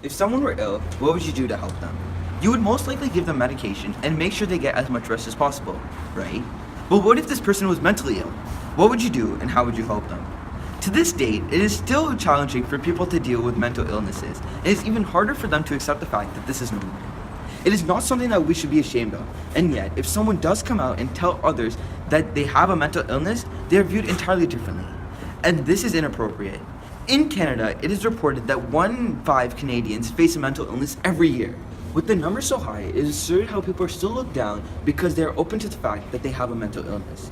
If someone were ill, what would you do to help them? You would most likely give them medication and make sure they get as much rest as possible, right? But what if this person was mentally ill? What would you do and how would you help them? To this date, it is still challenging for people to deal with mental illnesses, and it's even harder for them to accept the fact that this is normal. It is not something that we should be ashamed of, and yet, if someone does come out and tell others that they have a mental illness, they are viewed entirely differently. And this is inappropriate. In Canada, it is reported that 1 in 5 Canadians face a mental illness every year. With the numbers so high, it is absurd how people are still looked down because they are open to the fact that they have a mental illness.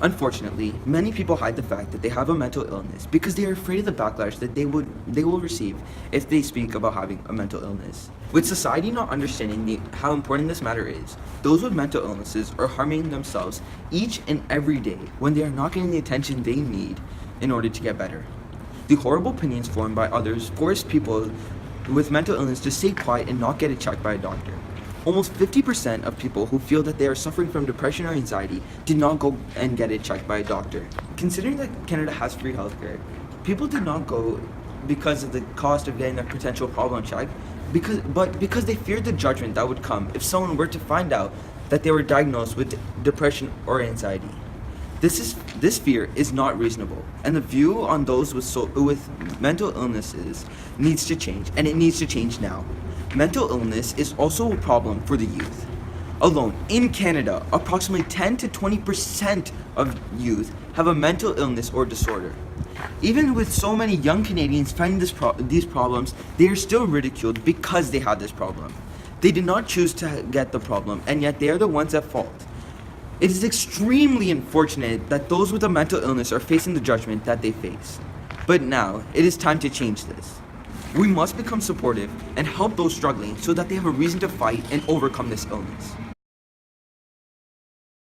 Unfortunately, many people hide the fact that they have a mental illness because they are afraid of the backlash that they will receive if they speak about having a mental illness. With society not understanding how important this matter is, those with mental illnesses are harming themselves each and every day when they are not getting the attention they need in order to get better. The horrible opinions formed by others force people with mental illness to stay quiet and not get it checked by a doctor. Almost 50% of people who feel that they are suffering from depression or anxiety did not go and get it checked by a doctor. Considering that Canada has free healthcare, people did not go because of the cost of getting their potential problem checked, because they feared the judgment that would come if someone were to find out that they were diagnosed with depression or anxiety. This fear is not reasonable, and the view on those with mental illnesses needs to change, and it needs to change now. Mental illness is also a problem for the youth. Alone, in Canada, approximately 10 to 20% of youth have a mental illness or disorder. Even with so many young Canadians finding these problems, they are still ridiculed because they have this problem. They did not choose to get the problem, and yet they are the ones at fault. It is extremely unfortunate that those with a mental illness are facing the judgment that they face. But now, it is time to change this. We must become supportive and help those struggling so that they have a reason to fight and overcome this illness.